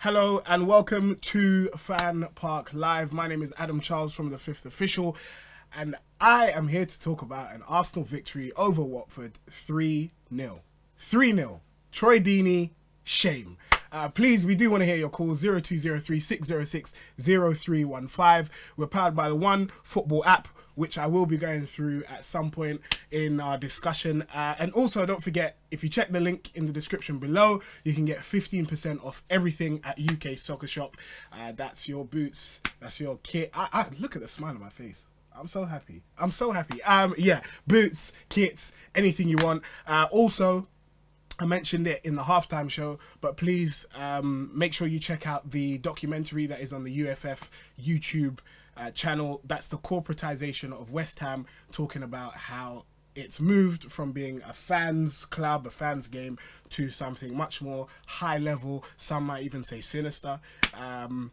Hello and welcome to FanPark Live. My name is Adam Charles from the Fifth Official, and I am here to talk about an Arsenal victory over Watford 3-0. 3-0. Troy Deeney, shame. Please, we do want to hear your calls, 0203 606 0315. We're powered by the One Football app, which I will be going through at some point in our discussion. And also, don't forget, if you check the link in the description below, you can get 15% off everything at UK Soccer Shop. That's your boots, that's your kit. Look at the smile on my face. I'm so happy. I'm so happy. Yeah, boots, kits, anything you want. Also, I mentioned it in the halftime show, but please make sure you check out the documentary that is on the UFF YouTube channel. That's the corporatization of West Ham, talking about how it's moved from being a fans club, a fans game, to something much more high level. Some might even say sinister. And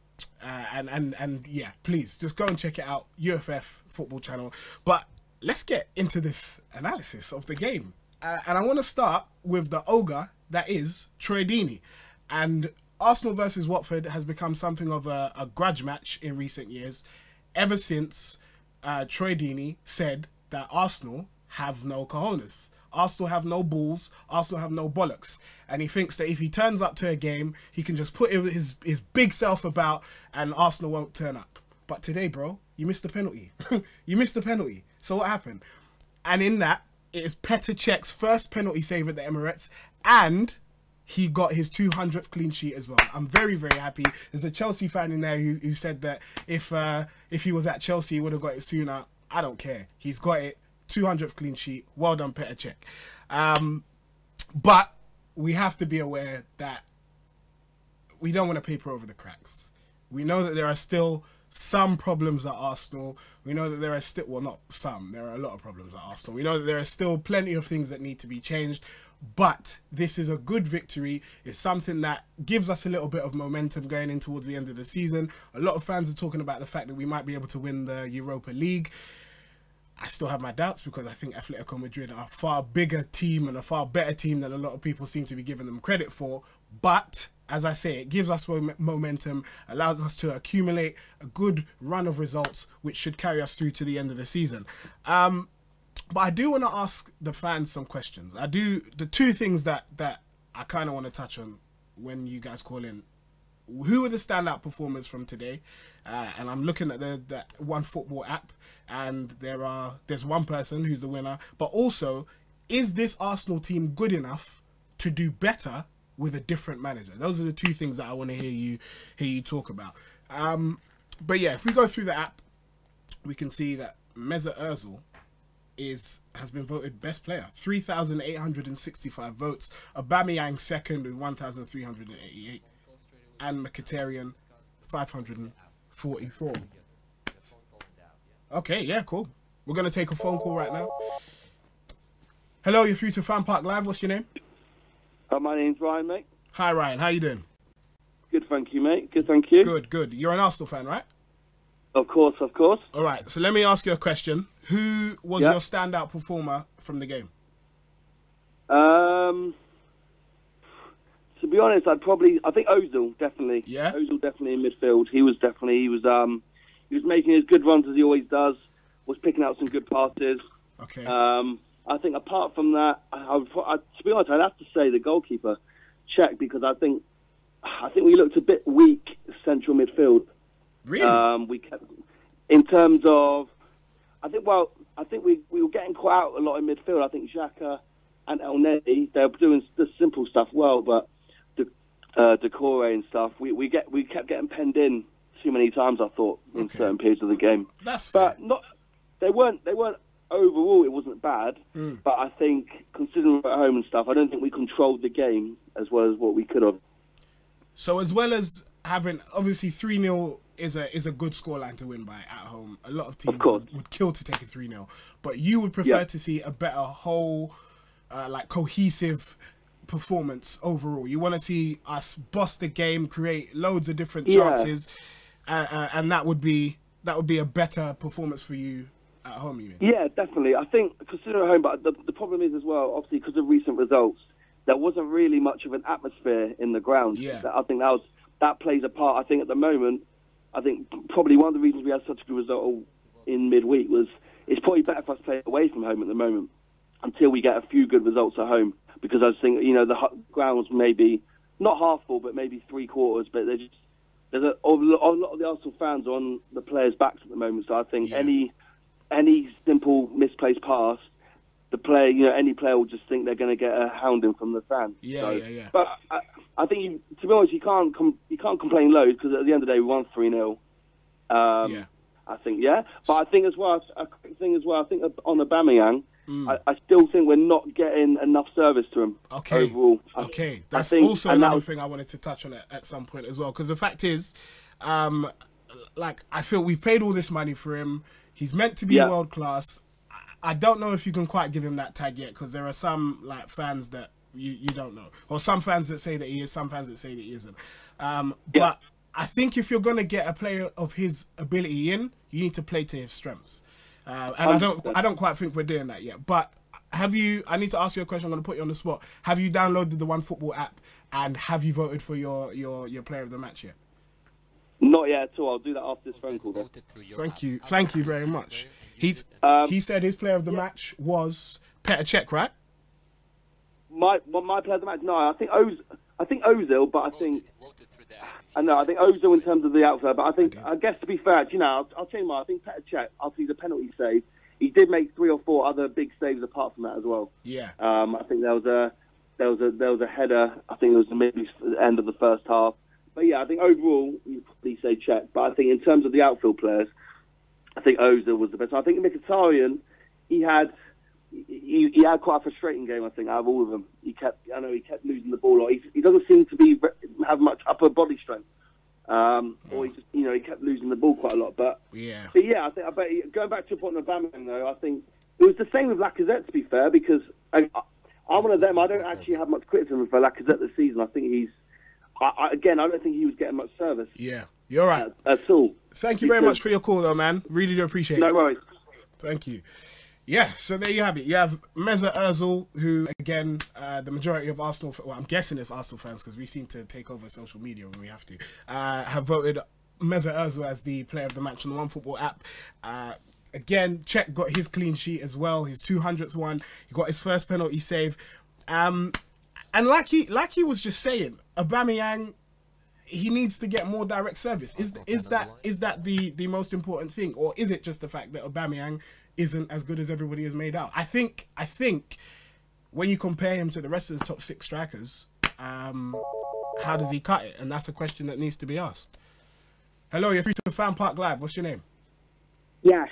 yeah, please just go and check it out, UFF football channel. But let's get into this analysis of the game. And I want to start with the ogre that is Troy Deeney. And Arsenal versus Watford has become something of a grudge match in recent years, ever since Troy Deeney said that Arsenal have no cojones. Arsenal have no balls. Arsenal have no bollocks. And he thinks that if he turns up to a game, he can just put his big self about and Arsenal won't turn up. But today, bro, you missed the penalty. You missed the penalty. So what happened? And in that, it is Petr Cech's first penalty save at the Emirates, and he got his 200th clean sheet as well. I'm very, very happy. There's a Chelsea fan in there who said that if he was at Chelsea, he would have got it sooner. I don't care. He's got it. 200th clean sheet. Well done, Petr Cech. But we have to be aware that we don't want to paper over the cracks. We know that there are still some problems at Arsenal. We know that there are still, well, not some, there are a lot of problems at Arsenal. We know that there are still plenty of things that need to be changed, but this is a good victory. It's something that gives us a little bit of momentum going in towards the end of the season. A lot of fans are talking about the fact that we might be able to win the Europa League. I still have my doubts because I think Atletico Madrid are a far bigger team and a far better team than a lot of people seem to be giving them credit for. But as I say, it gives us momentum, allows us to accumulate a good run of results, which should carry us through to the end of the season. But I do want to ask the fans some questions. The two things that I kind of want to touch on when you guys call in. Who are the standout performers from today? And I'm looking at the One Football app, and there's one person who's the winner. But also, is this Arsenal team good enough to do better with a different manager? Those are the two things that I want to hear you talk about. But yeah, if we go through the app, we can see that Mesut Ozil has been voted best player, 3,865 votes. Aubameyang second with 1,388, and Mkhitaryan 544. Okay, yeah, cool. We're gonna take a phone call right now. Hello, you're through to FanPark Live. What's your name? My name's Ryan, mate. Hi, Ryan. How you doing? Good, thank you, mate. Good, thank you. Good, good. You're an Arsenal fan, right? Of course, of course. All right. So let me ask you a question. Who was your standout performer from the game? To be honest, I think Ozil, definitely. Yeah? Ozil definitely in midfield. He was making as good runs as he always does, was picking out some good passes. Okay. I think apart from that, to be honest, I'd have to say the goalkeeper, Cech, because I think we looked a bit weak central midfield. Really? We kept, in terms of, I think we were getting quite out a lot in midfield. I think Xhaka and El Neni, they were doing the simple stuff well, but Decore and stuff, we kept getting penned in too many times, I thought, in certain periods of the game. That's fair. But they weren't overall, it wasn't bad, but I think, considering we're at home and stuff, I don't think we controlled the game as well as what we could have. So as well as having, obviously 3-0 is a good scoreline to win by at home. A lot of teams would kill to take a 3-0. But you would prefer to see a better whole, like cohesive performance overall. You want to see us boss the game, create loads of different chances, and that would be a better performance for you at home, you mean? Yeah, definitely. I think, considering at home, but the problem is as well, obviously, because of recent results, there wasn't really much of an atmosphere in the ground. Yeah. I think that that plays a part. I think at the moment, I think probably one of the reasons we had such a good result in midweek was it's probably better for us to play away from home at the moment until we get a few good results at home. Because I think, you know, the grounds maybe not half full, but maybe three quarters. But there's a lot of the Arsenal fans are on the players' backs at the moment. So I think any simple misplaced pass, the player, you know, any player will just think they're going to get a hounding from the fans. Yeah. But I think, to be honest, you can't complain loads because at the end of the day we won 3-0. I think, but I think as well, I think on Aubameyang, I still think we're not getting enough service to him overall. Okay, that's also another thing I wanted to touch on at some point as well. Because the fact is, like, I feel we've paid all this money for him. He's meant to be world class. I don't know if you can quite give him that tag yet, because there are some like fans that you don't know, or some fans that say that he is, some fans that say that he isn't. But I think if you're going to get a player of his ability in, you need to play to his strengths. And I don't quite think we're doing that yet. But have you? I need to ask you a question. I'm going to put you on the spot. Have you downloaded the OneFootball app, and have you voted for your player of the match yet? Not yet at all. I'll do that after this phone call. Then. Thank you very much. He said his player of the match was Petr Cech, right? My player of the match. No, I think Ozil, but I think Ozil in terms of the outfield. But I guess to be fair, you know, I'll tell you what. I think Petr Cech, after he's a penalty save, he did make 3 or 4 other big saves apart from that as well. Yeah. I think there was a header. I think it was maybe the end of the first half. But yeah, I think overall you probably say Cech. But I think in terms of the outfield players, I think Ozil was the best. I think Mkhitaryan, he had quite a frustrating game. I think out of all of them, he kept losing the ball. Or he doesn't seem to have much upper body strength, or he kept losing the ball quite a lot. But yeah, I think going back to your point on Aubameyang though, I think it was the same with Lacazette, to be fair, because I'm one of them. I don't actually have much criticism for Lacazette this season. I think I don't think he was getting much service. Yeah, you're right. At all. Thank you very much for your call, though, man. Really do appreciate it. No worries. Thank you. Yeah, so there you have it. You have Mesut Ozil, who, again, the majority of Arsenal, well, I'm guessing it's Arsenal fans because we seem to take over social media when we have to, have voted Mesut Ozil as the player of the match on the OneFootball app. Again, Cech got his clean sheet as well, his 200th one. He got his first penalty save. And like he was just saying, Aubameyang, he needs to get more direct service. Is that the most important thing, or is it just the fact that Aubameyang isn't as good as everybody has made out? I think when you compare him to the rest of the top 6 strikers, how does he cut it? And that's a question that needs to be asked. Hello, you're through to FanPark Live. What's your name? Yash.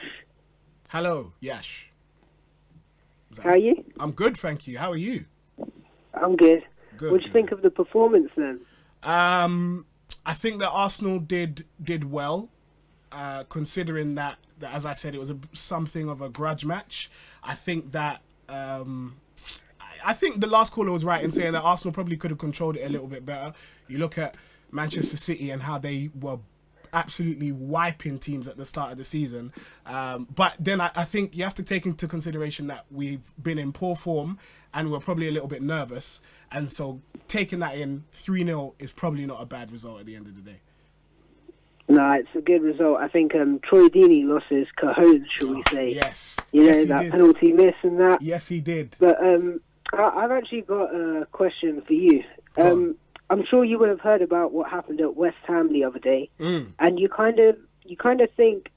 Hello, Yash. How are you? I'm good, thank you. How are you? I'm good. Good. What do you think of the performance then? I think that Arsenal did well, considering that as I said, it was something of a grudge match. I think that I think the last caller was right in saying that Arsenal probably could have controlled it a little bit better. You look at Manchester City and how they were absolutely wiping teams at the start of the season. But then I think you have to take into consideration that we've been in poor form and we're probably a little bit nervous. And so taking that in 3-0 is probably not a bad result at the end of the day. No, it's a good result. I think Troy Deeney lost his cojones, shall we say. Yes. That penalty miss and that. Yes, he did. But I've actually got a question for you. I'm sure you would have heard about what happened at West Ham the other day. And you kind of think,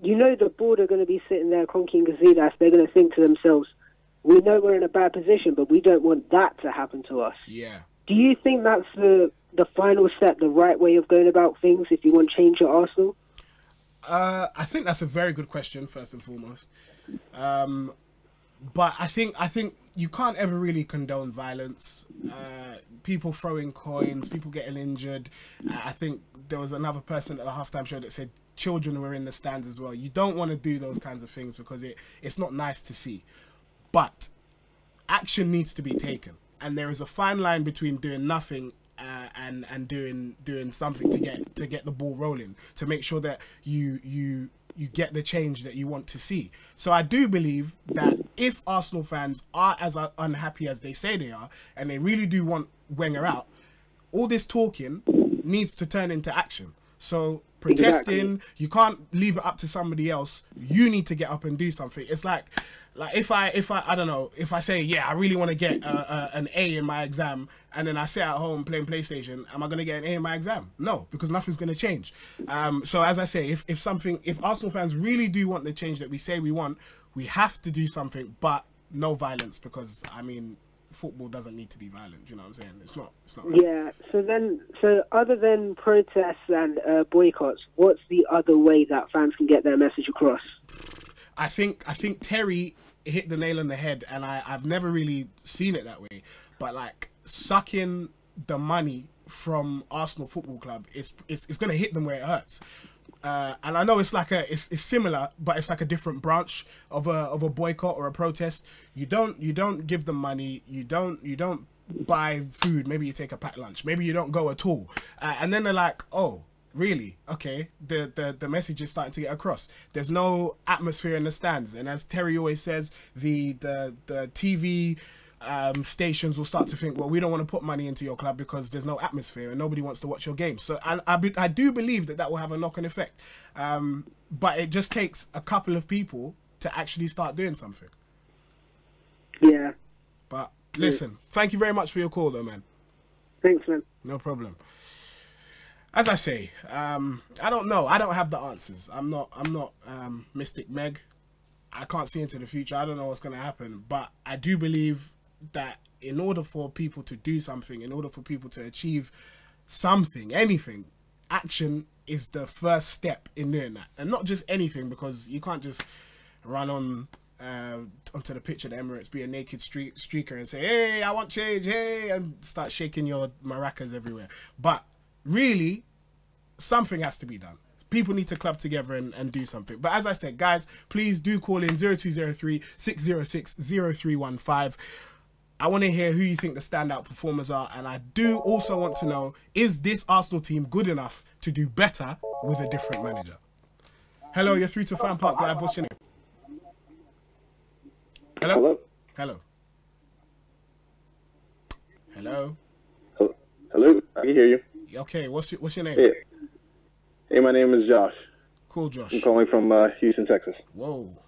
the board are going to be sitting there conking Gazidis. They're going to think to themselves, we know we're in a bad position, but we don't want that to happen to us. Yeah. Do you think that's the final step, the right way of going about things if you want change at Arsenal? I think that's a very good question, first and foremost. But I think you can't ever really condone violence. People throwing coins, people getting injured. I think there was another person at the halftime show that said children were in the stands as well. You don't want to do those kinds of things because it's not nice to see. But action needs to be taken. And there is a fine line between doing nothing and doing something to get the ball rolling, to make sure that you get the change that you want to see. So I do believe that if Arsenal fans are as unhappy as they say they are, and they really do want Wenger out, all this talking needs to turn into action. So protesting, you can't leave it up to somebody else. You need to get up and do something. It's like if I don't know, if I say, yeah, I really want to get an A in my exam, and then I sit at home playing PlayStation, am I going to get an A in my exam? No, because nothing's going to change. So as I say, if Arsenal fans really do want the change that we say we want, we have to do something, but no violence, because I mean, football doesn't need to be violent. You know what I'm saying? It's not. Right. Yeah. So other than protests and boycotts, what's the other way that fans can get their message across? I think Terry hit the nail on the head, and I've never really seen it that way. But like sucking the money from Arsenal Football Club, it's going to hit them where it hurts. And I know it's like it's similar, but it's like a different branch of a boycott or a protest. You don't give them money. You don't buy food. Maybe you take a packed lunch. Maybe you don't go at all. And then they're like, oh, really? Okay. The message is starting to get across. There's no atmosphere in the stands, and as Terry always says, the TV stations will start to think, well, we don't want to put money into your club because there's no atmosphere and nobody wants to watch your games. So I do believe that will have a knock-on effect, but it just takes a couple of people to actually start doing something. Yeah. But listen, thank you very much for your call, though, man. Thanks, man. No problem. As I say, I don't know. I don't have the answers. I'm not Mystic Meg. I can't see into the future. I don't know what's going to happen, but I do believe that in order for people to do something, in order for people to achieve something, anything, action is the first step in doing that. And not just anything, because you can't just run onto the pitch at the Emirates, be a naked streaker and say, hey, I want change, hey, and start shaking your maracas everywhere. But really, something has to be done. People need to club together and do something. But as I said, guys, please do call in 0203 606 0315. I want to hear who you think the standout performers are. And I do also want to know, is this Arsenal team good enough to do better with a different manager? Hello, you're through to FanPark Live. What's your name? Hello? Hello? Hello? Hello? I can hear you. Okay, what's your name? Hey, my name is Josh. Cool, Josh. I'm calling from Houston, Texas. Whoa.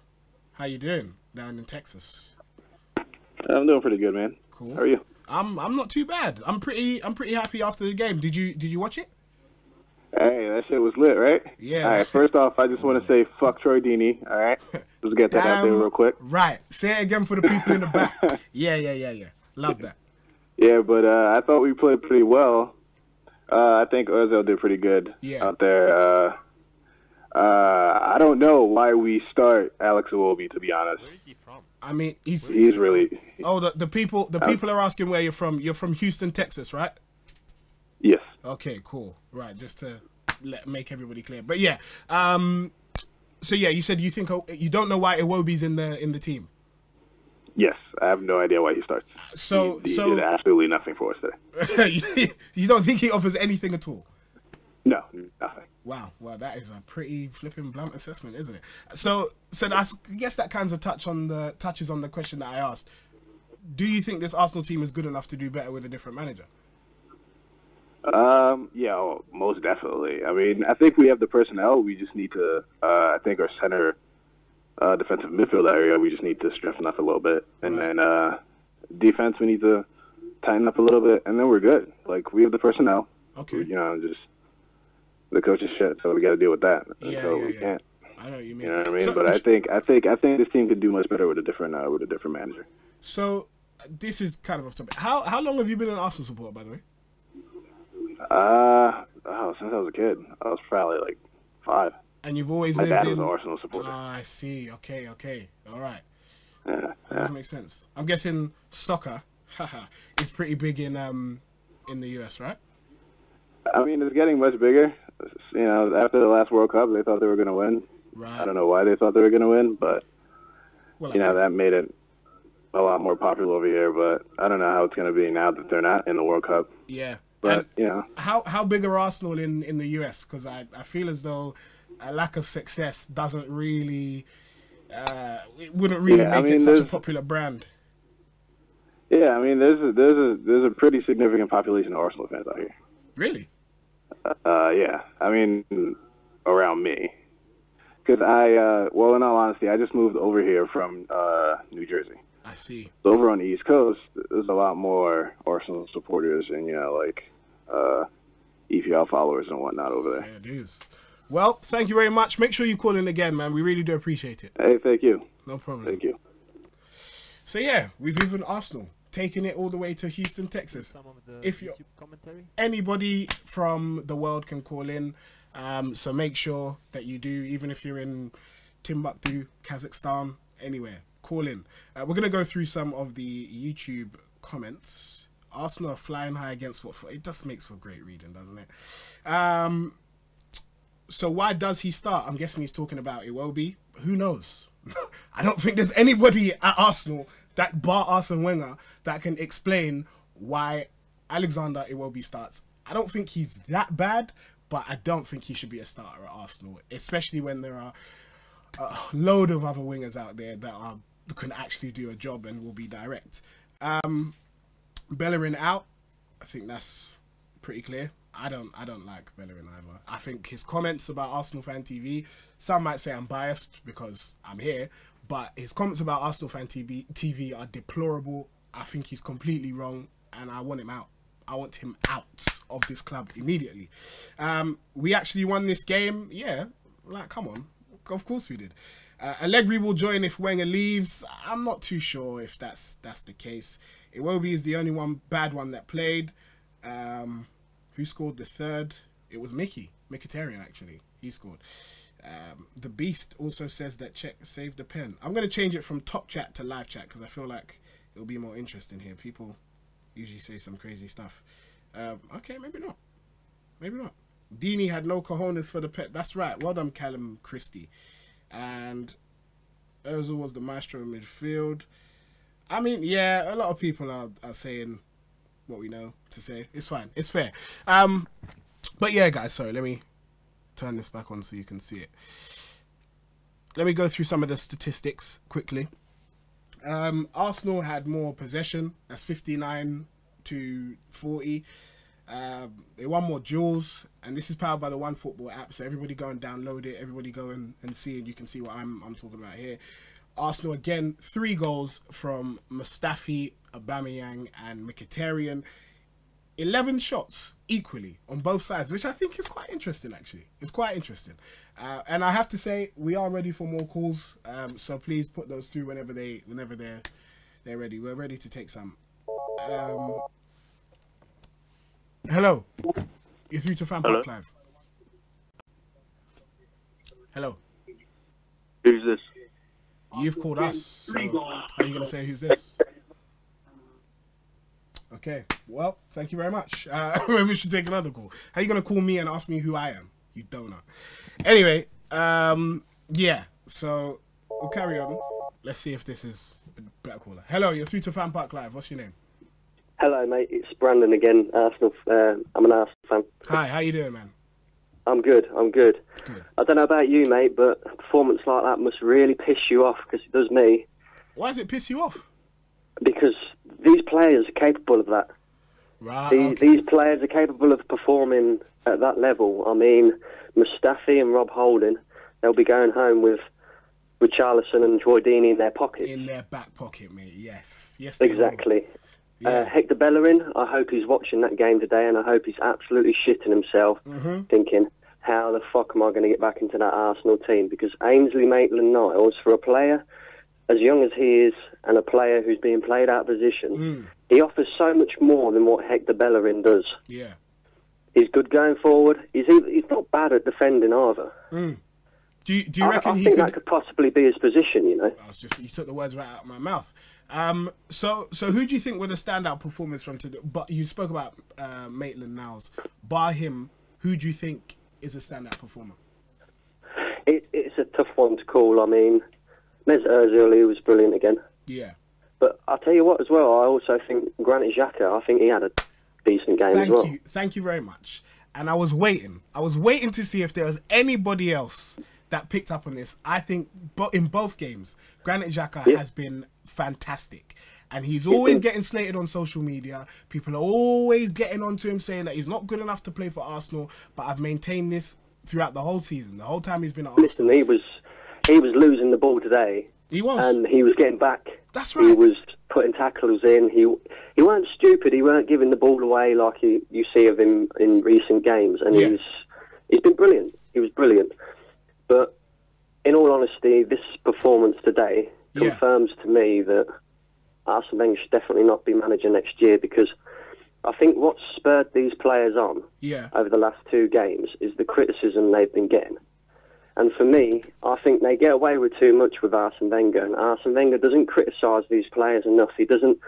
How you doing down in Texas? I'm doing pretty good, man. Cool. How are you? I'm not too bad. I'm pretty happy after the game. Did you watch it? Hey, that shit was lit, right? Yeah. All right, first off, I just want to say fuck Troy Deeney, all right? Let's get that out there real quick. Right. Say it again for the people in the back. Yeah. Love that. Yeah, but I thought we played pretty well. I think Ozil did pretty good out there. I don't know why we start Alex Iwobi, to be honest. Where is he from? I mean, he's really... Oh, the people are asking where you're from. You're from Houston, Texas, right? Yes. Okay, cool. Right, just to make everybody clear. But yeah, so yeah, you said you don't know why Iwobi's in the team. Yes, I have no idea why he starts. So he did absolutely nothing for us today. You don't think he offers anything at all? No, nothing. Wow, well, that is a pretty flipping blunt assessment, isn't it? So I guess that kind of touches on the question that I asked. Do you think this Arsenal team is good enough to do better with a different manager? Yeah, most definitely. I mean, I think we have the personnel. We just need to. I think our center defensive midfield area, we just need to strengthen up a little bit, and then defense, we need to tighten up a little bit, and then we're good. Like, we have the personnel. Okay. You know, just the coach's shit, so we got to deal with that. Yeah, we can't. I know what you mean. You know what I mean? So, but I think this team could do much better with a different manager. So this is kind of off topic. How long have you been an Arsenal supporter, by the way? Since I was a kid. I was probably like 5. And you've always My lived dad in... was an Arsenal supporter. Ah, I see. Okay. All right. Yeah. That makes sense. I'm guessing soccer is pretty big in the US, right? I mean, it's getting much bigger. You know, after the last World Cup, they thought they were going to win. Right. I don't know why they thought they were going to win, but, Well, that made it a lot more popular over here. But I don't know how it's going to be now that they're not in the World Cup. Yeah. But, and how big are Arsenal in the US? Because I feel as though a lack of success doesn't really... it wouldn't really make it such a popular brand. Yeah, I mean, there's a pretty significant population of Arsenal fans out here. Really? Yeah, I mean, around me. Because well, in all honesty, I just moved over here from New Jersey. I see. So over on the East Coast, there's a lot more Arsenal supporters and, EPL followers and whatnot over there. Yeah, it is. Well, thank you very much. Make sure you call in again, man. We really do appreciate it. Hey, thank you. No problem. Thank you. So, yeah, we've even Arsenal taking it all the way to Houston, Texas. Some of the If you're YouTube commentary. anybody from the world can call in, so make sure that you do, even if you're in Timbuktu, Kazakhstan, anywhere, call in. We're going to go through some of the YouTube comments. Arsenal are flying high against Watford. It just makes for great reading, doesn't it? So why does he start? I'm guessing he's talking about Iwobi. Who knows? I don't think there's anybody at Arsenal that bar Arsene Wenger that can explain why Alexander Iwobi starts. I don't think he's that bad, but I don't think he should be a starter at Arsenal, especially when there are a load of other wingers out there that can actually do a job and will be direct. Bellerin out. I think that's pretty clear. I don't like Bellerin either. I think his comments about Arsenal Fan TV, some might say I'm biased because I'm here, but his comments about Arsenal Fan TV are deplorable. I think he's completely wrong, and I want him out. I want him out of this club immediately. We actually won this game. Yeah, like, come on. Of course we did. Allegri will join if Wenger leaves. I'm not too sure if that's the case. Iwobi is the only bad one that played. Who scored the third? It was Mkhitaryan, actually. He scored. The Beast also says that Czech saved the pen. I'm going to change it from top chat to live chat because I feel like it'll be more interesting here. People usually say some crazy stuff. Okay, maybe not. Maybe not. Deeney had no cojones for the pet. That's right. Well done, Callum Christie. And Ozil was the maestro in midfield. I mean, yeah, a lot of people are saying what we know to say. It's fine. It's fair. But yeah, guys, sorry. Let me turn this back on so you can see it. Let me go through some of the statistics quickly. Arsenal had more possession. That's 59 to 40. They won more duels, and this is powered by the OneFootball app. So everybody go and download it. Everybody go and see, and you can see what I'm talking about here. Arsenal again, 3 goals from Mustafi, Aubameyang, and Mkhitaryan. 11 shots equally on both sides, which I think is quite interesting. Actually, it's quite interesting. And I have to say, we are ready for more calls. So please put those through whenever they're ready. We're ready to take some. Hello, you're through to FanPark Live. Hello. Who's this? You've called us. So how are you going to say who's this? Okay. Well, thank you very much. Maybe we should take another call. How are you going to call me and ask me who I am? You donut. Anyway, yeah. So we'll carry on. Let's see if this is a better caller. Hello, you're through to FanPark Live. What's your name? Hello, mate. It's Brandon again. Arsenal. I'm an Arsenal fan. Hi. How you doing, man? I'm good. Good. I don't know about you, mate, but a performance like that must really piss you off, because it does me. Why does it piss you off? Because these players are capable of that. Right. These players are capable of performing at that level. I mean, Mustafi and Rob Holding, they'll be going home with Charlison and Troy Deeney in their pockets. In their back pocket, mate. Yes. Exactly. Yeah. Hector Bellerin, I hope he's watching that game today, and I hope he's absolutely shitting himself, thinking, how the fuck am I going to get back into that Arsenal team? Because Ainsley Maitland-Niles, for a player as young as he is, and a player who's being played out of position, he offers so much more than what Hector Bellerin does. Yeah. He's good going forward. He's not bad at defending either. Do you reckon I think that could possibly be his position, you know? You took the words right out of my mouth. So who do you think were the standout performers from today? But you spoke about Maitland-Niles. Bar him, who do you think is a standout performer? It's a tough one to call. I mean, Mesut Ozil, he was brilliant again. Yeah. But I'll tell you what as well, I also think Granit Xhaka, I think he had a decent game as well. Thank you very much. And I was waiting to see if there was anybody else that picked up on this. I think in both games, Granit Xhaka has been fantastic. And he's always getting slated on social media. People are always getting onto him saying that he's not good enough to play for Arsenal. But I've maintained this throughout the whole season. The whole time he's been at Arsenal. Listen, he was losing the ball today. He was. And he was getting back. That's right. He was putting tackles in. He weren't stupid. He weren't giving the ball away like you see of him in recent games. And he's been brilliant. He was brilliant. But in all honesty, this performance today confirms to me that Arsene Wenger should definitely not be manager next year, because I think what spurred these players on over the last 2 games is the criticism they've been getting. And for me, I think they get away with too much with Arsene Wenger, and Arsene Wenger doesn't criticise these players enough. He doesn't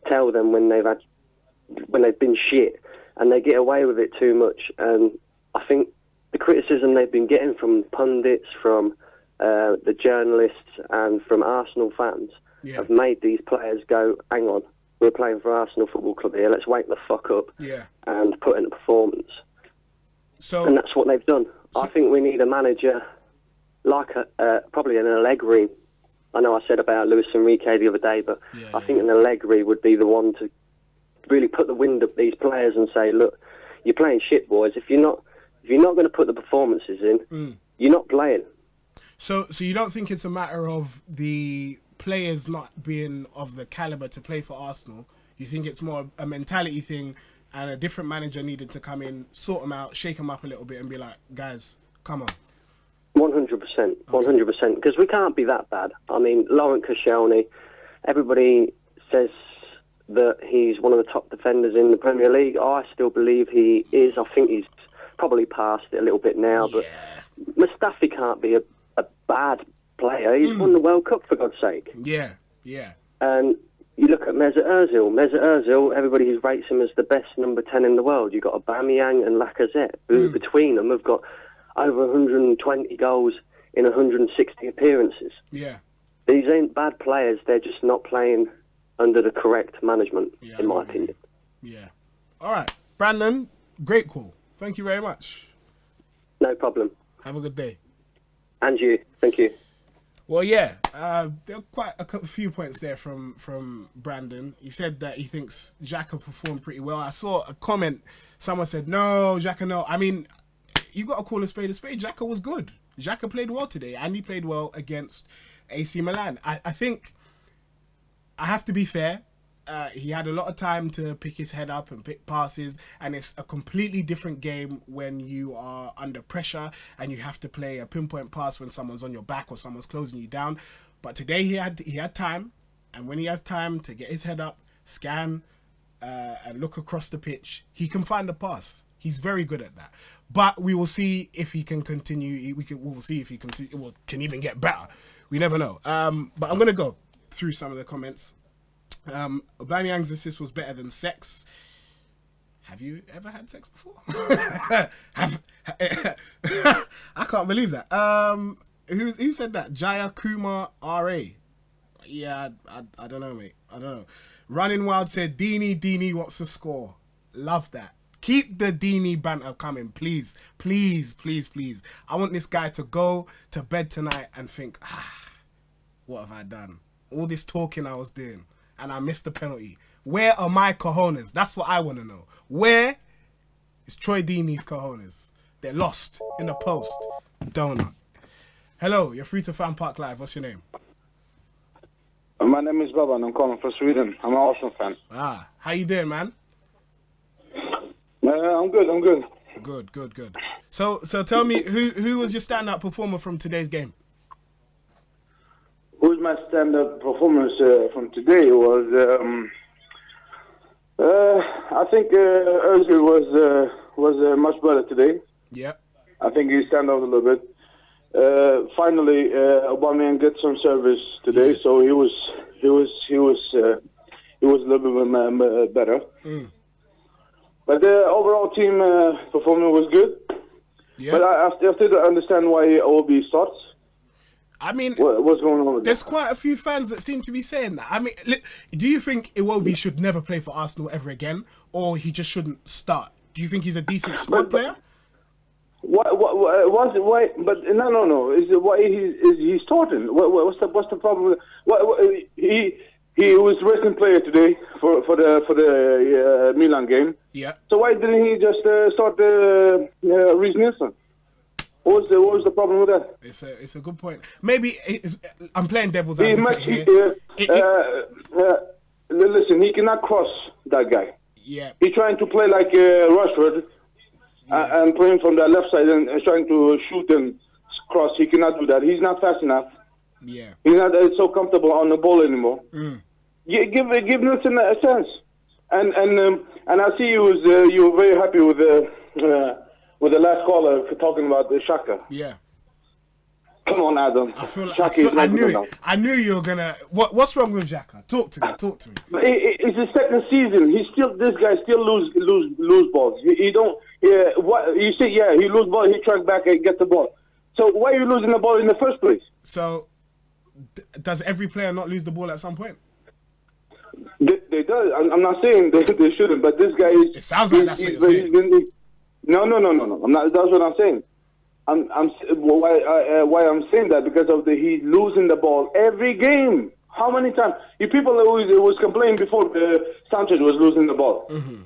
tell them when they've been shit, and they get away with it too much. And I think the criticism they've been getting from pundits, from the journalists, and from Arsenal fans have made these players go, hang on, we're playing for Arsenal Football Club here, let's wake the fuck up and put in a performance. And that's what they've done. I think we need a manager like probably an Allegri. I know I said about Luis Enrique the other day, but I think an Allegri would be the one to really put the wind up these players and say, look, you're playing shit, boys. If you're not going to put the performances in, you're not playing. So you don't think it's a matter of the players not being of the caliber to play for Arsenal? You think it's more a mentality thing, and a different manager needed to come in, sort them out, shake them up a little bit, and be like, guys, come on. 100%, 100%, because we can't be that bad. I mean, Laurent Koscielny, everybody says that he's one of the top defenders in the Premier League. I still believe he is. I think he's probably past it a little bit now, but Mustafi can't be a bad player. He's won the World Cup, for God's sake. Yeah. And you look at Mesut Ozil. Mesut Ozil, everybody rates him as the best number 10 in the world. You've got Aubameyang and Lacazette, who between them have got over 120 goals in 160 appearances. Yeah. These ain't bad players. They're just not playing under the correct management, in my opinion. Yeah. All right. Brandon, great call. Thank you very much. No problem. Have a good day. And you. Thank you. Well, yeah, there are quite a few points there from Brandon. He said that he thinks Xhaka performed pretty well. I saw a comment. Someone said, no, Xhaka, no. I mean, you got to call a spade a spade. Xhaka was good. Xhaka played well today, and he played well against AC Milan. I think I have to be fair. He had a lot of time to pick his head up and pick passes, and it's a completely different game when you are under pressure and you have to play a pinpoint pass when someone's on your back or someone's closing you down. But today he had time, and when he has time to get his head up, scan, and look across the pitch, he can find a pass. He's very good at that. But we will see if he can continue. We'll see if he can even get better. We never know. But I'm gonna go through some of the comments. Aubameyang's assist was better than sex. Have you ever had sex before? I can't believe that. Who said that? Jaya Kumar R.A. Yeah, I don't know, mate. I don't know. Running Wild said, Deeney, what's the score? Love that. Keep the Deeney banter coming, please. Please, please, please. I want this guy to go to bed tonight and think, what have I done? All this talking I was doing, and I missed the penalty. Where are my cojones? That's what I want to know. Where is Troy Deeney's cojones? They're lost in the post. Donut. Hello, you're free to FanPark Live. What's your name? My name is Baba and I'm calling from Sweden. I'm an Arsenal fan. How you doing, man? I'm good. Good. So tell me, who was your stand-up performer from today's game? Who's my stand-up performance from today was, I think Ozil was much better today. Yeah. I think he stand out a little bit. Finally, Aubameyang get some service today, so he was a little bit better. But the overall team performance was good. Yeah. But I still don't understand why Obi starts. I mean, what's going on with there's that? quite a few fans that seem to be saying that. I mean, do you think Iwobi should never play for Arsenal ever again, or he just shouldn't start? Do you think he's a decent squad player? Why? But no. Is it why he's starting? What's the problem? He was racing player today for the Milan game. Yeah. So why didn't he just start Reece Nelson? What was the problem with that? It's a good point. Maybe I'm playing devil's advocate here. Listen, he cannot cross that guy. Yeah. He's trying to play like Rashford and playing from the left side and trying to shoot and cross. He cannot do that. He's not fast enough. Yeah. He's not so comfortable on the ball anymore. Give Nelson a chance. And I see you were very happy with the last caller talking about the Xhaka. Yeah. Come on, Adam. I knew you were gonna. What's wrong with Xhaka? Talk to me. But it's his second season. This guy still lose balls. He don't. Yeah. What you see? Yeah, he lose ball. He track back and get the ball. So why are you losing the ball in the first place? So does every player not lose the ball at some point? They do. I'm not saying they shouldn't, but this guy is. It sounds like that's what you're saying. No. I'm not. That's what I'm saying. Why I'm saying that because of he's losing the ball every game. How many times? You people was complaining before Sanchez was losing the ball. Mm-hmm.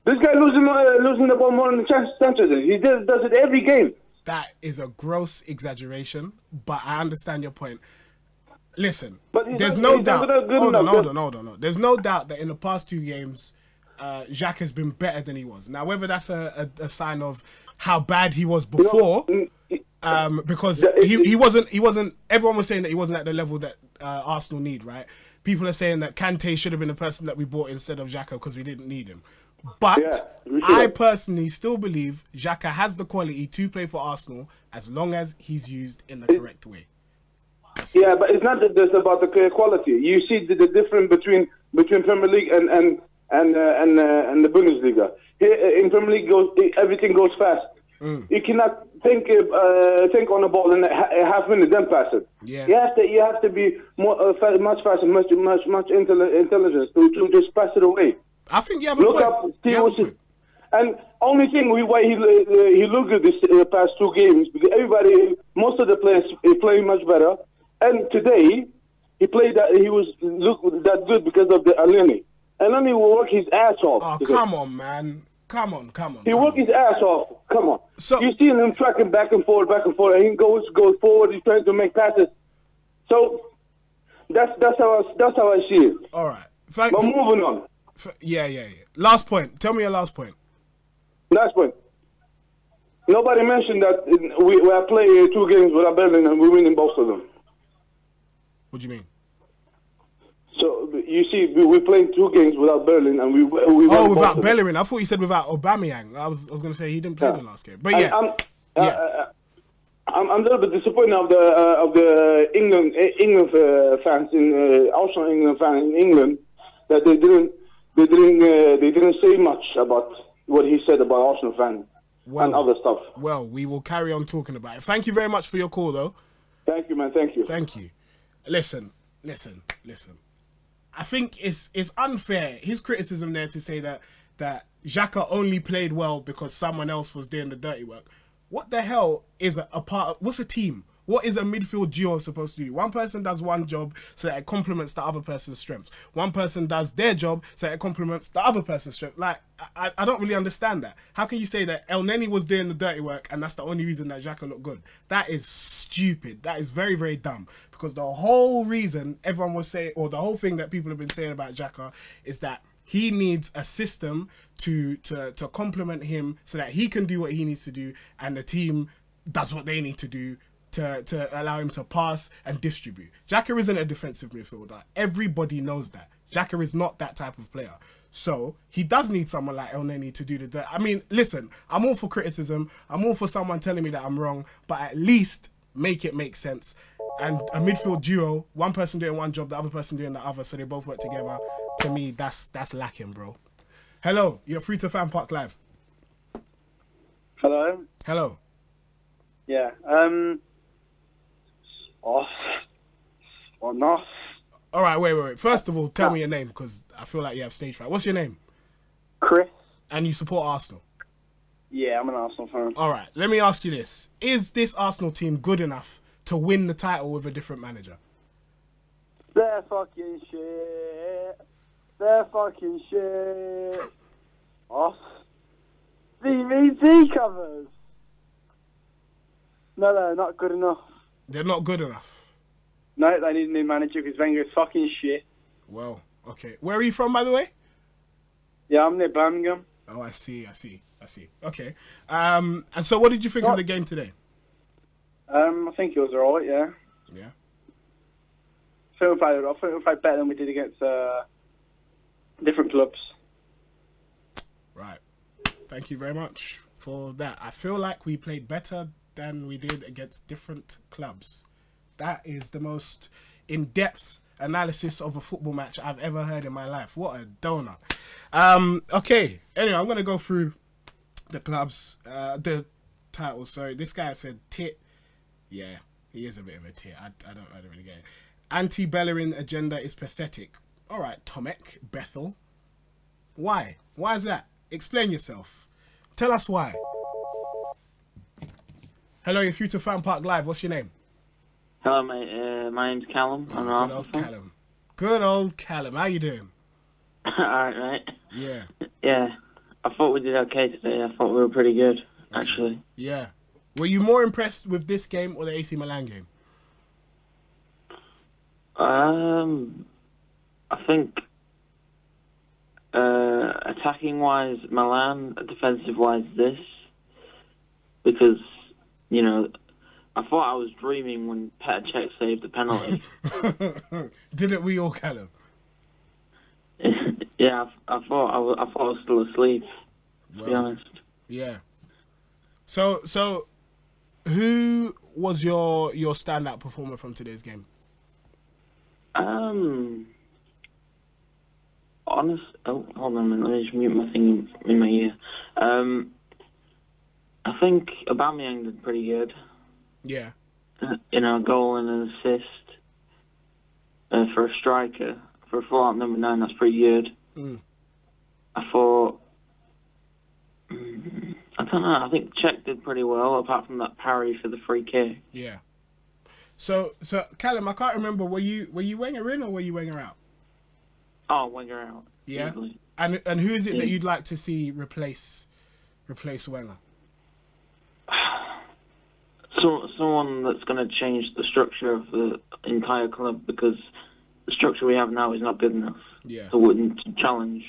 This guy losing the ball more than Sanchez is. He does it every game. That is a gross exaggeration, but I understand your point. Listen, there's no doubt. Hold on. There's no doubt that in the past 2 games, Xhaka has been better than he was. Now, whether that's a sign of how bad he was before, because he wasn't. Everyone was saying that he wasn't at the level that Arsenal need. Right? People are saying that Kante should have been the person that we bought instead of Xhaka because we didn't need him. But I personally still believe Xhaka has the quality to play for Arsenal as long as he's used in the correct way. Yeah, but it's not just about the quality. You see the difference between Premier League and the Bundesliga. Here in Premier League, everything goes fast. You cannot think on the ball in a half minute then pass it. Yeah. You have to be more much faster, much intelligence to just pass it away. I think you have a point. And only thing why he looked good this past 2 games because most of the players playing much better. And today he played that he looked that good because of the Elneny. Elneny will work his ass off. Oh, today. Come on, man. Come on. He worked his ass off. Come on. So you see him tracking back and forth, and he goes forward. He's trying to make passes. So that's how I see it. All right. But moving on. Yeah. Last point. Tell me your last point. Last point. Nobody mentioned that we are playing 2 games without Berlin and we're winning both of them. What do you mean? So you see, we're playing 2 games without Berlin and we without Bellerin. I thought you said without Aubameyang. I was going to say he didn't play the last game. But I'm a little bit disappointed of the England fans in Arsenal England fans in England that they didn't say much about what he said about Arsenal fans and other stuff. Well, we will carry on talking about it. Thank you very much for your call, though. Thank you, man. Thank you. Thank you. Listen. I think it's unfair, his criticism there to say that Xhaka only played well because someone else was doing the dirty work. What the hell is a part of, what's a team? What is a midfield duo supposed to do? One person does one job so that it complements the other person's strengths. One person does their job so that it complements the other person's strength. Like, I don't really understand that. How can you say that Elneny was doing the dirty work and that's the only reason that Xhaka looked good? That is stupid. That is very, very dumb. Because the whole reason everyone was saying, or the whole thing that people have been saying about Xhaka is that he needs a system to complement him so that he can do what he needs to do and the team does what they need to do to allow him to pass and distribute. Xhaka isn't a defensive midfielder. Everybody knows that. Xhaka is not that type of player. So he does need someone like Elneny to do the dirt. I mean, listen, I'm all for criticism. I'm all for someone telling me that I'm wrong, but at least make it make sense. And a midfield duo, one person doing one job, the other person doing the other, so they both work together. To me, that's lacking, bro. Hello, you're free to FanPark Live. Hello. Hello. Yeah. Off. Or not. All right, wait. First of all, tell me your name, because I feel like you have stage fright. What's your name? Chris. And you support Arsenal? Yeah, I'm an Arsenal fan. All right, let me ask you this. Is this Arsenal team good enough to win the title with a different manager? They're fucking shit. They're fucking shit. Off. DVD covers. No, not good enough. They're not good enough. No, they need a new manager because Wenger's fucking shit. Well, okay. Where are you from, by the way? Yeah, I'm near Birmingham. Oh, I see. Okay. And so what did you think of the game today? I think it was alright, yeah. Yeah. I think we played better than we did against different clubs. Right. Thank you very much for that. I feel like we played better than we did against different clubs. That is the most in-depth analysis of a football match I've ever heard in my life. What a donut. Okay. Anyway, I'm going to go through the clubs, the titles. Sorry, this guy said tit. Yeah, he is a bit of a tit. I don't really get it. Anti-Bellerin agenda is pathetic. All right, Tomek, Bethel. Why? Why is that? Explain yourself. Tell us why. Hello, you're through to FanPark Live. What's your name? Hello, mate. My name's Callum. I'm an Arsenal fan. Callum. Good old Callum. How you doing? Alright, mate. Yeah. Yeah. I thought we did okay today. I thought we were pretty good, actually. Yeah. Were you more impressed with this game or the AC Milan game? I think attacking-wise, Milan, defensive-wise, this. Because, you know, I thought I was dreaming when Petr Cech saved the penalty. Didn't we all, Callum? Yeah, I thought I was still asleep, to be honest. Yeah. So who was your standout performer from today's game? Oh, hold on a minute. Let me just mute my thing in my ear. I think Aubameyang did pretty good. Yeah. You know, a goal and an assist for a striker. For a full-out number 9, that's pretty good. I thought... I don't know. I think Cech did pretty well, apart from that parry for the free kick. Yeah. So Callum, I can't remember. Were you Wenger in or were you Wenger out? Oh, Wenger out. Yeah. Easily. And who is it that you'd like to see replace Wenger? Someone that's going to change the structure of the entire club, because the structure we have now is not good enough. Yeah. To challenge.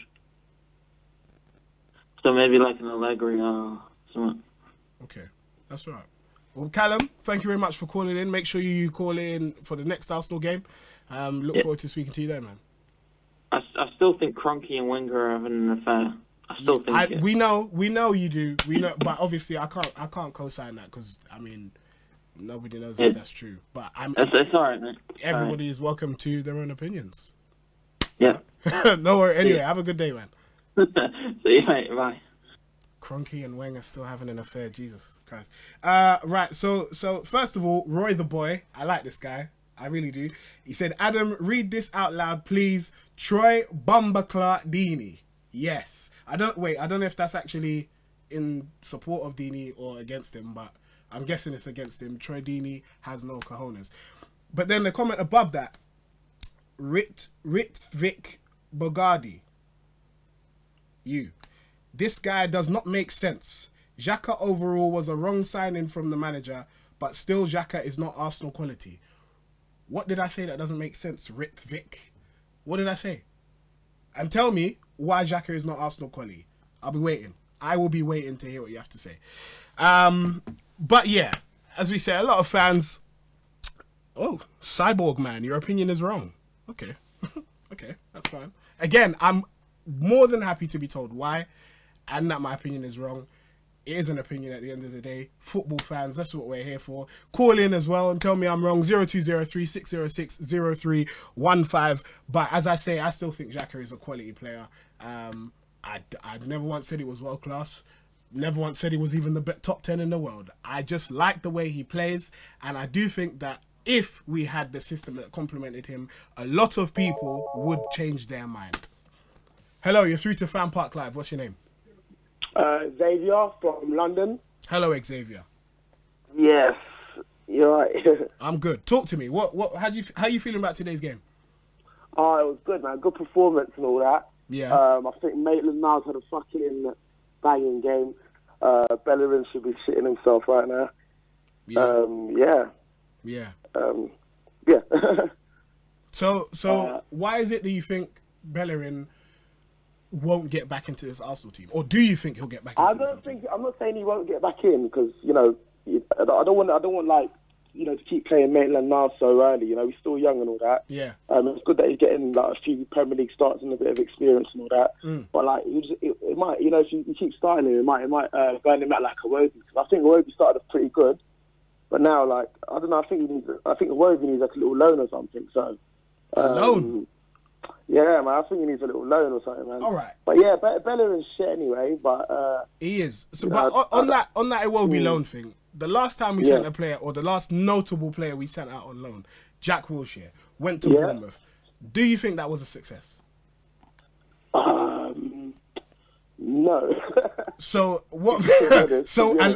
So maybe like an Allegri or something. Okay, that's all right. Well, Callum, thank you very much for calling in. Make sure you call in for the next Arsenal game. Look forward to speaking to you then, man. I still think Kroenke and Wenger are having an affair. I still think it. We know you do. We know, but obviously I can't co-sign that because I mean nobody knows if that's true. But it's all right, mate. Everybody is welcome to their own opinions. Yeah. No worry. Anyway, have a good day, man. See you, mate. Bye. Kroenke and Wenger still having an affair. Jesus Christ. Right. So first of all, Roy the boy. I like this guy. I really do. He said, Adam, read this out loud, please. Troy Bumbaclark Deeney. Yes. I don't know if that's actually in support of Deeney or against him, but I'm guessing it's against him. Troy Deeney has no cojones. But then the comment above that, Ritvik Bogardi. This guy does not make sense. Xhaka overall was a wrong signing from the manager, but still Xhaka is not Arsenal quality. What did I say that doesn't make sense, Ritvik? What did I say? And tell me why Xhaka is not Arsenal quality. I'll be waiting. I will be waiting to hear what you have to say. But yeah, as we say, a lot of fans... Oh, Cyborg Man, your opinion is wrong. Okay. Okay, that's fine. Again, I'm more than happy to be told why and that my opinion is wrong. It is an opinion at the end of the day. Football fans, that's what we're here for. Call in as well and tell me I'm wrong. 0203 606 0315. But as I say, I still think Xhaka is a quality player. I'd never once said he was world class. Never once said he was even the top 10 in the world. I just like the way he plays. And I do think that if we had the system that complemented him, a lot of people would change their mind. Hello, you're through to FanPark Live. What's your name? Xavier from London. Hello, Xavier. Yes, you're right. I'm good. Talk to me. How you feeling about today's game? Oh, it was good, man. Good performance and all that. Yeah. I think Maitland-Niles had a fucking banging game. Bellerin should be shitting himself right now. Yeah. Yeah. Yeah. So why is it that you think Bellerin won't get back into this Arsenal team, or do you think he'll get back into I'm not saying he won't get back in, because I don't want like to keep playing Maitland-Niles so early. He's still young and all that. Yeah. It's good that he's getting like a few Premier League starts and a bit of experience and all that. But like it might, if you keep starting him, it might burn him out like Iwobi. Because I think Iwobi started off pretty good, but now like I don't know. I think Iwobi needs like a little loan or something. So loan. Yeah, man. I think he needs a little loan or something, man. All right. But yeah, Bellerin's shit anyway. But he is. So, but on that Iwobi loan thing, the last time we sent a player, or the last notable player we sent out on loan, Jack Wilshere, went to Bournemouth. Do you think that was a success? No. So what?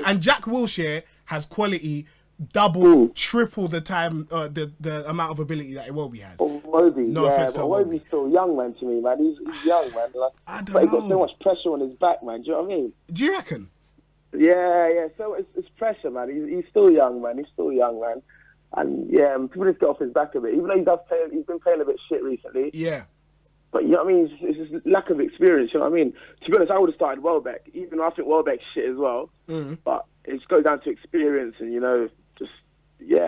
And Jack Wilshere has quality double, triple the time, the amount of ability that Iwobi has. Iwobi, no offense to Iwobi. Iwobi's still young, man. To me, man, he's young, man. Like, I don't but know. He's got so much pressure on his back, man. Do you know what I mean? Do you reckon? Yeah. So it's pressure, man. He's still young, man. And yeah, people just get off his back a bit. Even though he's been playing a bit shit recently. Yeah. But you know what I mean? It's just lack of experience. You know what I mean? To be honest, I would have started Welbeck, even though I think Welbeck's shit as well. But it just goes down to experience and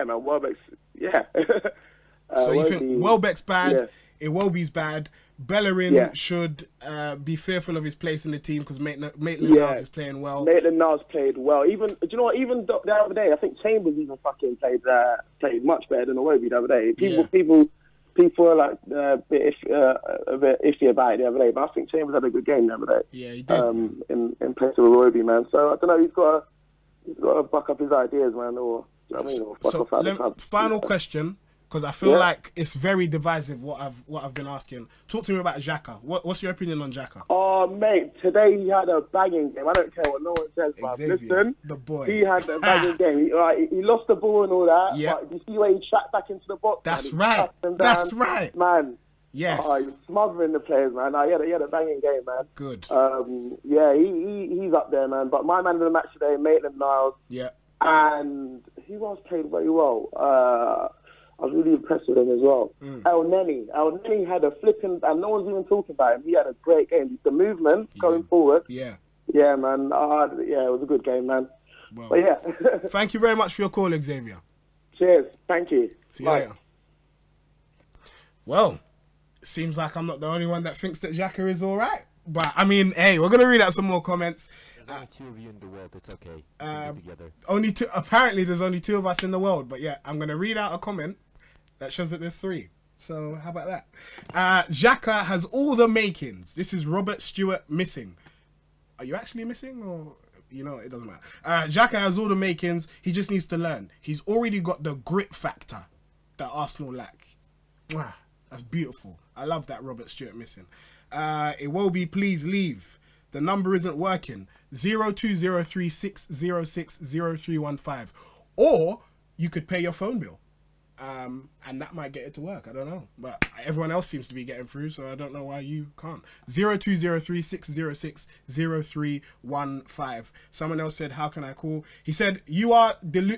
man, Welbeck's so you think Welbeck's bad? Iwobi's bad. Bellerin should be fearful of his place in the team because Maitland-Niles is playing well. Maitland-Niles played well. Even do you know what? Even the other day, I think Chambers even fucking played much better than Iwobi the other day. People are like a bit iffy about it the other day, but I think Chambers had a good game the other day. Yeah, he did. In place of Robbie, man. So I don't know. He's got to buck up his ideas, man. Or you know what I mean? Or fuck off out the final question, because I feel like it's very divisive what I've been asking. Talk to me about Xhaka. What's your opinion on Xhaka? Oh, mate, today he had a banging game. I don't care what no one says, but listen, the boy, he had a banging game. He lost the ball and all that. Yeah. But you see where he tracked back into the box. That's right. That's right, man. Yes. He was smothering the players, man. He had a banging game, man. Good. He's up there, man. But my man of the match today, Maitland-Niles. Yeah. And he was played very well. I was really impressed with him as well. El Neni had a flipping, and no one's even talking about him. He had a great game. The movement going forward. Yeah, man. It was a good game, man. Well, but yeah. Thank you very much for your call, Xavier. Cheers. Thank you. See you later. Well, it seems like I'm not the only one that thinks that Xhaka is all right. But, I mean, hey, we're going to read out some more comments. There's only two of you in the world. It's okay. Together. Only two. Apparently, there's only two of us in the world. But, yeah, I'm going to read out a comment that shows that there's three. So, how about that? Xhaka has all the makings. This is Robert Stewart missing. Are you actually missing? Or, it doesn't matter. Xhaka has all the makings. He just needs to learn. He's already got the grit factor that Arsenal lack. Mwah, that's beautiful. I love that Robert Stewart missing. Iwobi, please leave. The number isn't working. 020360600315. Or you could pay your phone bill. And that might get it to work. I don't know. But everyone else seems to be getting through, so I don't know why you can't. 020360600315. Someone else said, how can I call? He said, you are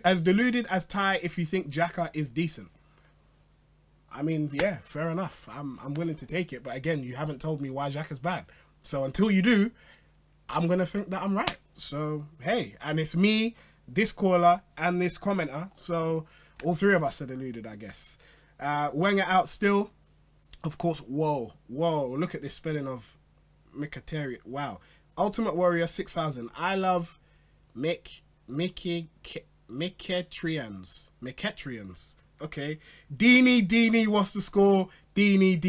as deluded as Ty if you think Xhaka is decent. I mean, yeah, fair enough. I'm willing to take it. But again, you haven't told me why Xhaka's bad. So until you do, I'm going to think that I'm right. So, hey, and it's me, this caller, and this commenter. So all three of us are deluded, I guess. Wenger out still. Of course, whoa. Look at this spelling of Mkhitaryan. Wow. Ultimate Warrior 6000. I love Mkhitaryan. Okay. Deeney wants to score. Deeney.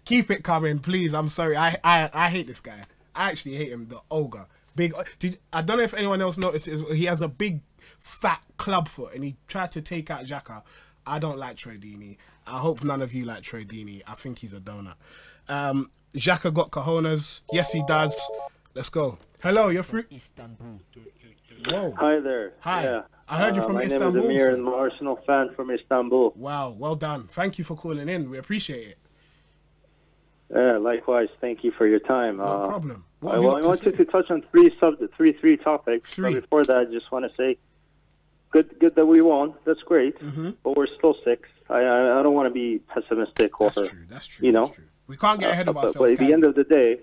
Keep it coming, please. I'm sorry. I hate this guy. I actually hate him. The ogre. I don't know if anyone else notices. He has a big, fat club foot, and he tried to take out Xhaka. I don't like Troy Deeney. I hope none of you like Troy Deeney. I think he's a donut. Xhaka got cojones. Yes, he does. Let's go. Hello, you're free. Istanbul. Whoa. Hi there. Hi. Yeah. I heard you from Istanbul. My name is Amir, sir. and I'm an Arsenal fan from Istanbul. Wow, well done. Thank you for calling in. We appreciate it. Likewise, thank you for your time. No problem. What I have you got to wanted say? to touch on three topics. Three. But before that, I just want to say, good that we won. That's great. Mm-hmm. But we're still sixth. I don't want to be pessimistic or, That's true. you know. That's true. We can't get ahead of ourselves. But at the end of the day,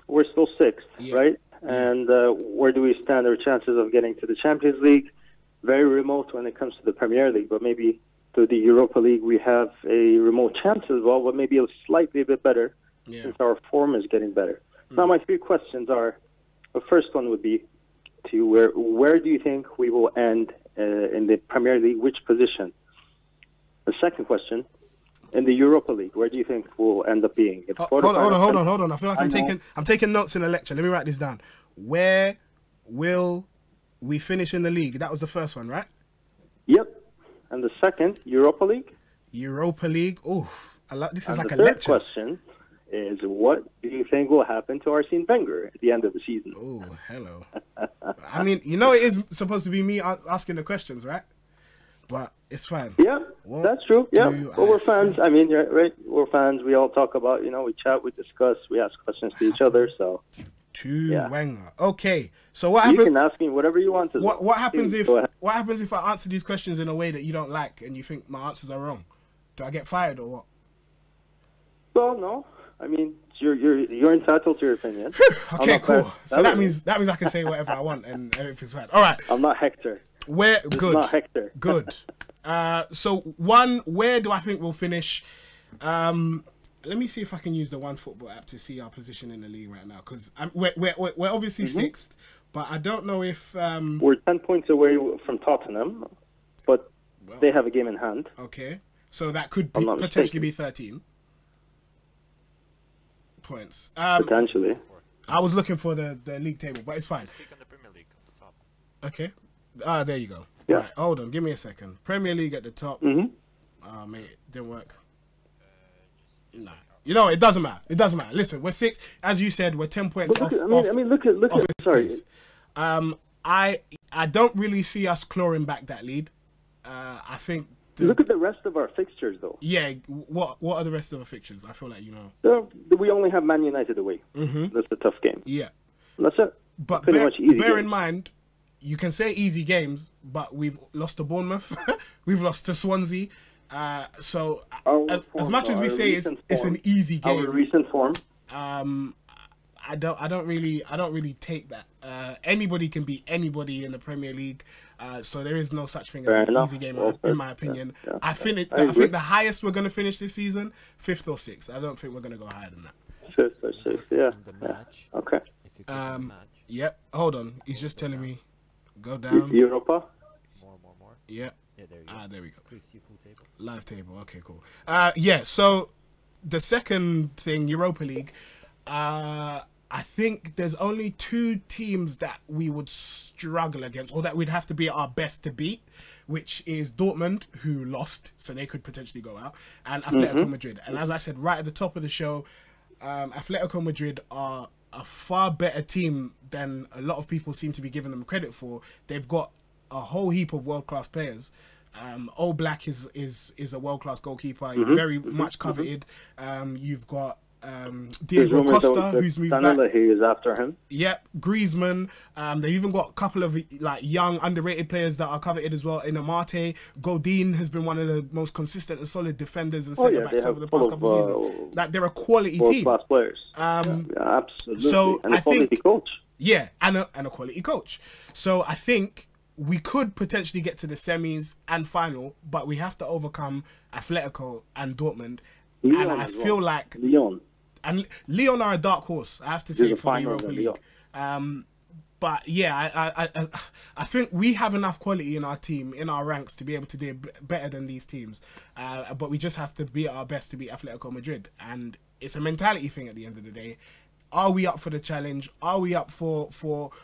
we're still sixth, Yeah. right? And where do we stand? Our chances of getting to the Champions League, very remote when it comes to the Premier League, but maybe to the Europa League we have a remote chance as well, but maybe slightly a bit better since our form is getting better. Now my three questions are, the first one would be to where do you think we will end in the Premier League, which position? The second question, in the Europa League, where do you think we'll end up being? Hold on. I feel like I'm taking notes in a lecture. Let me write this down. Where will we finish in the league? That was the first one, right? Yep. And the second, Europa League. Europa League. Oh, this is like a lecture. The lecture. third question is, what do you think will happen to Arsene Wenger at the end of the season? Oh, hello. I mean, you know, it is supposed to be me asking the questions, right? But it's fine. Yeah, that's true. Yeah, but we're fans. I mean, right? We're fans. We all talk about, you know, we chat, we discuss, we ask questions to each other. So, Wenger. Okay. So what happens? You can ask me whatever you want to. What happens if I answer these questions in a way that you don't like and you think my answers are wrong? Do I get fired or what? Well, no. I mean, you're entitled to your opinion. Okay, cool. So that means I can say whatever I want and everything's fine. All right. I'm not Hector. Good. Not Hector. Good. So where do I think we'll finish? Let me see if I can use the One Football app to see our position in the league right now, because we're obviously sixth, but I don't know if we're 10 points away from Tottenham, but they have a game in hand. Okay, so that could potentially be 13 points. Potentially. I was looking for the league table, but it's fine. Okay. There you go. Yeah. Right, hold on. Give me a second. Premier League at the top. Mm-hmm. Mate, it didn't work. Nah. You know, it doesn't matter. It doesn't matter. Listen, we're six. As you said, we're 10 points off. Look at. Sorry. I don't really see us clawing back that lead. I think. Look at the rest of our fixtures, though. Yeah. What are the rest of our fixtures? I feel like, you know. We only have Man United away. Mm-hmm. That's a tough game. Yeah. That's it. But bear in mind, you can say easy games, but we've lost to Bournemouth. We've lost to Swansea. So as much as we say it's an easy game, our recent form, I don't really take that. Anybody can beat anybody in the Premier League, so there is no such thing as an easy game in my opinion. Yeah. I think the highest we're going to finish this season, 5th or 6th. I don't think we're going to go higher than that. 5th or 6th, yeah. Okay. Yep. Hold on. He's just telling me go down. Europa. More. Yeah. Yeah, there you go. There we go. Click see full table. Live table. Okay, cool. So the second thing, Europa League, I think there's only 2 teams that we would struggle against, or that we'd have to be at our best to beat, which is Dortmund, who lost, so they could potentially go out, and Atletico Madrid. And as I said right at the top of the show, Atletico Madrid are a far better team than a lot of people seem to be giving them credit for. They've got a whole heap of world-class players. Black is a world-class goalkeeper, very much coveted. You've got Diego Costa, who's moved back. He is after him. Yep, Griezmann. They've even got a couple of like young, underrated players that are coveted as well. In Amate, Godin has been one of the most consistent and solid defenders and centre backs over the past couple of seasons. Like, they're a quality team. World-class players. Absolutely. So and a quality coach. Yeah, and a quality coach. So I think we could potentially get to the semis and final, but we have to overcome Atletico and Dortmund. Lyon, and I feel like Lyon are a dark horse, I have to say, for the Europa League. But yeah, I think we have enough quality in our team, in our ranks, to be able to do better than these teams. But we just have to be at our best to beat Atletico Madrid. And it's a mentality thing at the end of the day. Are we up for the challenge? Are we up for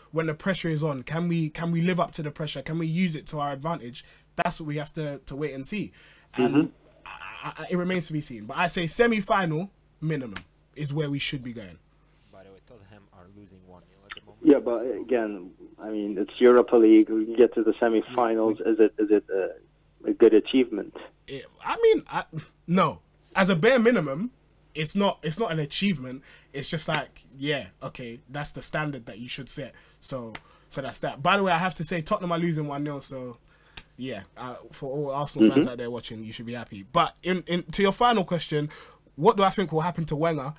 when the pressure is on? Can we live up to the pressure? Can we use it to our advantage? That's what we have to wait and see. And it remains to be seen. But I say semi-final minimum is where we should be going. By the way, Tottenham are losing 1-0 Yeah, but again, I mean, it's Europa League. We can get to the semi-finals. Is it a good achievement? No. As a bare minimum, it's not an achievement. It's just like, yeah, okay, that's the standard that you should set. So that's that. By the way, I have to say Tottenham are losing 1-0, so yeah, for all Arsenal fans out there watching, you should be happy. But in to your final question, what do I think will happen to Wenger?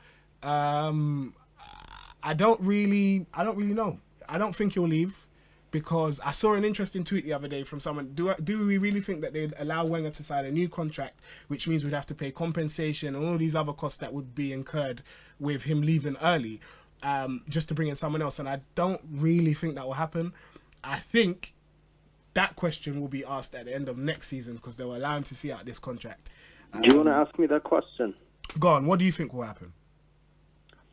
I don't really know. I don't think he'll leave, because I saw an interesting tweet the other day from someone. Do we really think that they'd allow Wenger to sign a new contract, which means we'd have to pay compensation and all these other costs that would be incurred with him leaving early, just to bring in someone else? And I don't really think that will happen. I think that question will be asked at the end of next season, because they will allow him to see out this contract. Do you want to ask me that question? Go on. What do you think will happen?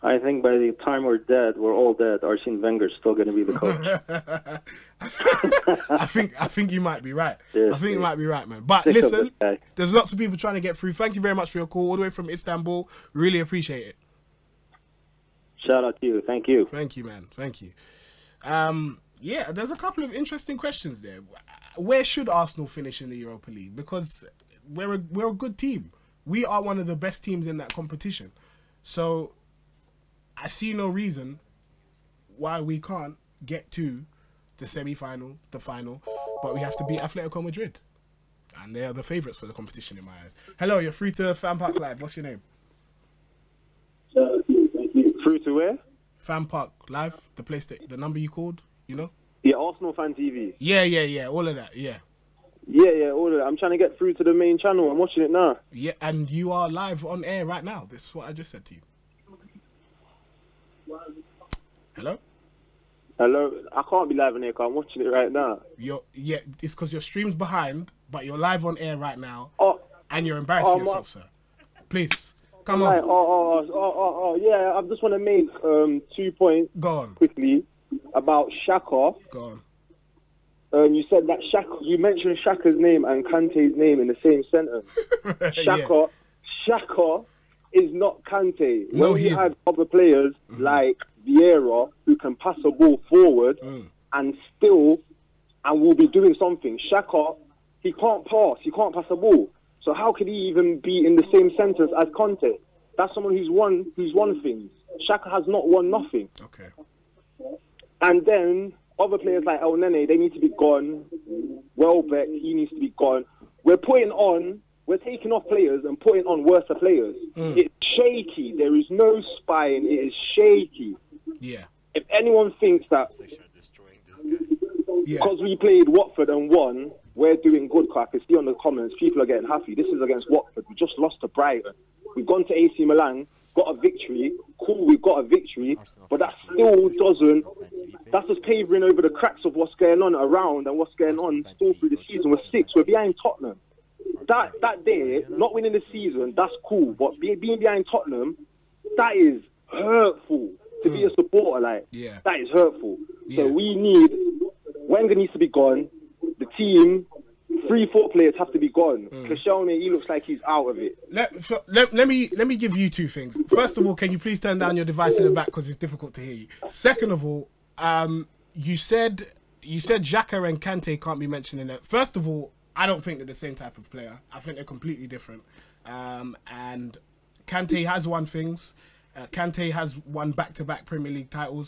I think by the time we're all dead, Arsene Wenger's still going to be the coach. I think you might be right. I think you might be right, man. But listen, there's lots of people trying to get through. Thank you very much for your call, all the way from Istanbul. Really appreciate it. Shout out to you. Thank you. Thank you, man. Thank you. Yeah, there's a couple of interesting questions there. Where should Arsenal finish in the Europa League? Because we're a good team. We are one of the best teams in that competition. So I see no reason why we can't get to the semi-final, the final, but we have to beat Atletico Madrid. And they are the favourites for the competition in my eyes. Hello, you're free to FanPark Live. What's your name? Through to where? FanPark Live, the place that, the number you called, you know? Yeah, Arsenal Fan TV. Yeah, all of that, yeah. Yeah, all of that. I'm trying to get through to the main channel. I'm watching it now. Yeah, and you are live on air right now. This is what I just said to you. Hello? Hello? I can't be live on air because I'm watching it right now. Yeah, it's because your stream's behind, but you're live on air right now, and you're embarrassing yourself, sir. Please, come on. Yeah, I just want to make 2 points quickly about Xhaka. Go on. You said that you mentioned Xhaka's name and Kante's name in the same sentence. Xhaka is not Kante. No, when you have other players like Vieira who can pass a ball forward and will be doing something. Xhaka, he can't pass a ball. So how could he even be in the same sentence as Kante? That's someone who's won things. Xhaka has not won nothing. Okay. And then other players like El Nene, they need to be gone. Welbeck, he needs to be gone. We're taking off players and putting on worse players. It's shaky. There is no spine. It is shaky. Yeah. If anyone thinks that because we played Watford and won, we're doing good, I can see on the comments, people are getting happy. This is against Watford. We just lost to Brighton. We've gone to AC Milan, got a victory. Cool, we've got a victory. But that still doesn't... That's just paving over the cracks of what's going on around and what's going on still through the season. We're 6th. We're behind Tottenham. That day, not winning the season, that's cool. But being behind Tottenham, that is hurtful to be a supporter. That is hurtful. Yeah. So Wenger needs to be gone. The team, 3-4 players have to be gone. Koscielny, he looks like he's out of it. Let me give you two things. First of all, can you please turn down your device in the back because it's difficult to hear you. Second of all, you said Xhaka and Kante can't be mentioned in it. First of all, I don't think they're the same type of player. I think they're completely different. And Kante has won things. Kante has won back-to-back Premier League titles.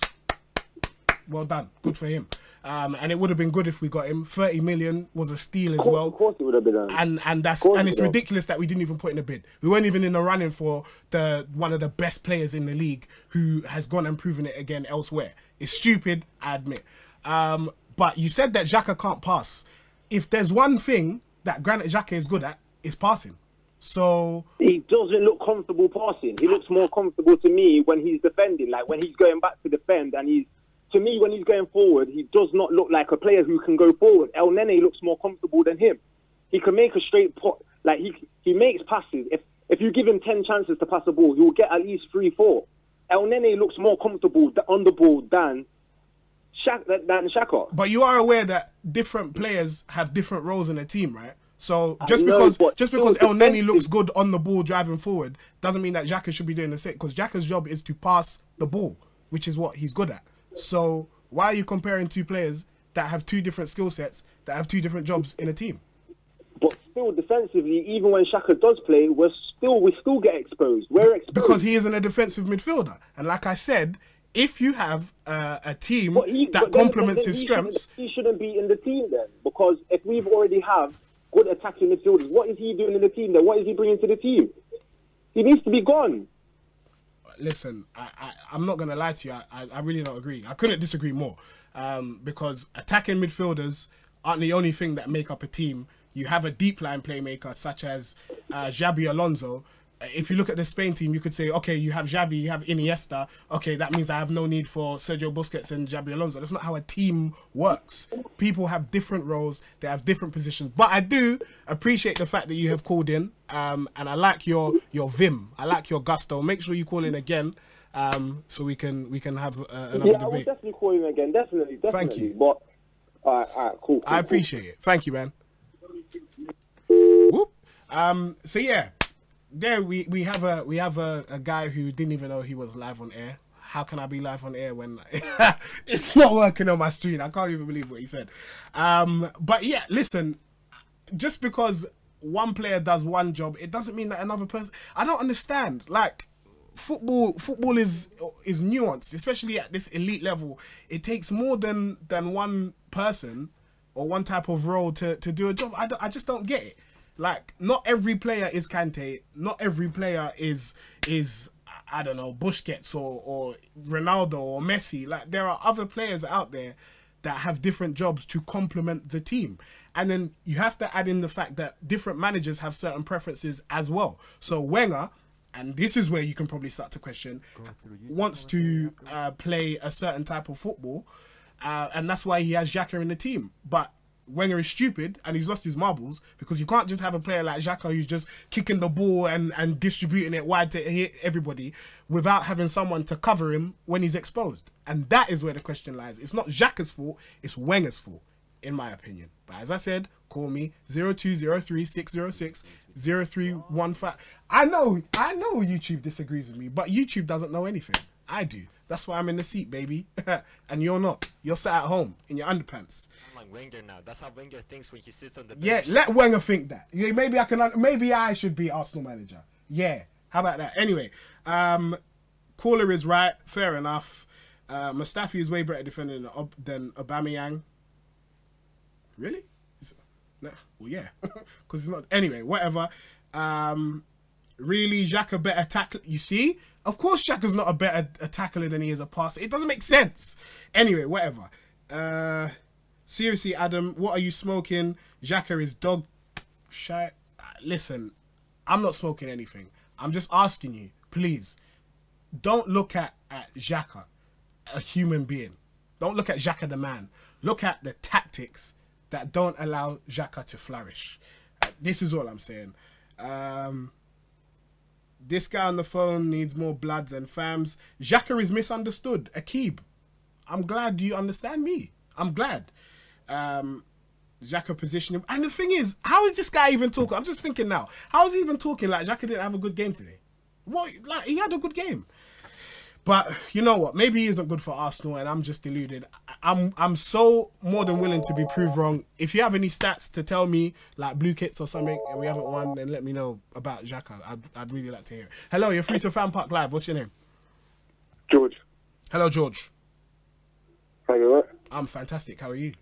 Well done. Good for him. And it would have been good if we got him. 30 million was a steal as well. Of course it would have been. And it's ridiculous that we didn't even put in a bid. We weren't even in the running for one of the best players in the league who has gone and proven it again elsewhere. It's stupid, I admit. But you said that Xhaka can't pass. If there's one thing that Granit Xhaka is good at, it's passing. So he doesn't look comfortable passing. He looks more comfortable to me when he's defending, like when he's going back to defend, and to me, when he's going forward, he does not look like a player who can go forward. El Nene looks more comfortable than him. He can make a straight pot. Like he makes passes. If you give him 10 chances to pass a ball, he'll get at least 3-4. El Nene looks more comfortable on the ball than Xhaka. But you are aware that different players have different roles in a team, right? So just because El Nene looks good on the ball driving forward doesn't mean that Xhaka should be doing the same. Because Xhaka's job is to pass the ball, which is what he's good at. So Why are you comparing two players that have two different skill sets, that have two different jobs in a team? But still, defensively, even when Xhaka does play, we still get exposed. We're exposed because he isn't a defensive midfielder. And like I said, if you have a team that complements his strengths, he shouldn't be in the team then. Because if we've already have good attacking midfielders, what is he doing in the team then? What is he bringing to the team? He needs to be gone. Listen, I'm not going to lie to you. I really don't agree. I couldn't disagree more. Because attacking midfielders aren't the only thing that make up a team. You have a deep line playmaker such as Xabi Alonso. If you look at the Spain team, you could say, okay, you have Xavi, you have Iniesta. Okay, that means I have no need for Sergio Busquets and Xabi Alonso. That's not how a team works. People have different roles. They have different positions. But I do appreciate the fact that you have called in. And I like your vim. I like your gusto. Make sure you call in again so we can have another debate. I will definitely call in again. Definitely. Thank you. But, all right, cool. I appreciate it. Thank you, man. Whoop. So yeah, there we have a guy who didn't even know he was live on air. How can I be live on air when it's not working on my screen? I can't even believe what he said. But yeah, listen, just because one player does one job, it doesn't mean that another person. I don't understand. Like football is nuanced, especially at this elite level. It takes more than one person or one type of role to do a job. I just don't get it. Like, not every player is Kante. Not every player is I don't know, Busquets or Ronaldo or Messi. Like, there are other players out there that have different jobs to complement the team. And then you have to add in the fact that different managers have certain preferences as well. So Wenger, and this is where you can probably start to question, wants to play a certain type of football. And that's why he has Xhaka in the team. But Wenger is stupid and he's lost his marbles, because you can't just have a player like Xhaka who's just kicking the ball and distributing it wide to hit everybody without having someone to cover him when he's exposed. And that is where the question lies. It's not Xhaka's fault, it's Wenger's fault, in my opinion. But as I said, call me 0203 606 0315. I know YouTube disagrees with me, but YouTube doesn't know anything. I do. That's why I'm in the seat, baby. And you're not. You're sat at home in your underpants. I'm like Wenger now. That's how Wenger thinks when he sits on the bench. Yeah, let Wenger think that. Yeah, maybe I should be Arsenal manager. Yeah. How about that? Anyway, caller is right. Fair enough. Mustafi is way better defender than Aubameyang. Really? No. Well, yeah. Because he's not. Anyway, whatever. Really, Xhaka better tackle. You see? Of course Xhaka's not a better tackler than he is a passer. It doesn't make sense. Anyway, whatever. Seriously, Adam, what are you smoking? Xhaka is dog shit. Listen, I'm not smoking anything. I'm just asking you, please, don't look at Xhaka, a human being. Don't look at Xhaka the man. Look at the tactics that don't allow Xhaka to flourish. This is all I'm saying. This guy on the phone needs more bloods and fams. Xhaka is misunderstood. Akib, I'm glad you understand me. I'm glad. Xhaka positioning. And the thing is, how is this guy even talking? I'm just thinking now. How is he even talking like Xhaka didn't have a good game today? What? Like, he had a good game. But you know what? Maybe he isn't good for Arsenal and I'm just deluded. I'm so more than willing to be proved wrong. If you have any stats to tell me, like blue kits or something, and we haven't won, then let me know about Xhaka. I'd really like to hear it. Hello, you're free to FanPark Live. What's your name? George. Hello, George. How you alright? I'm fantastic. How are you?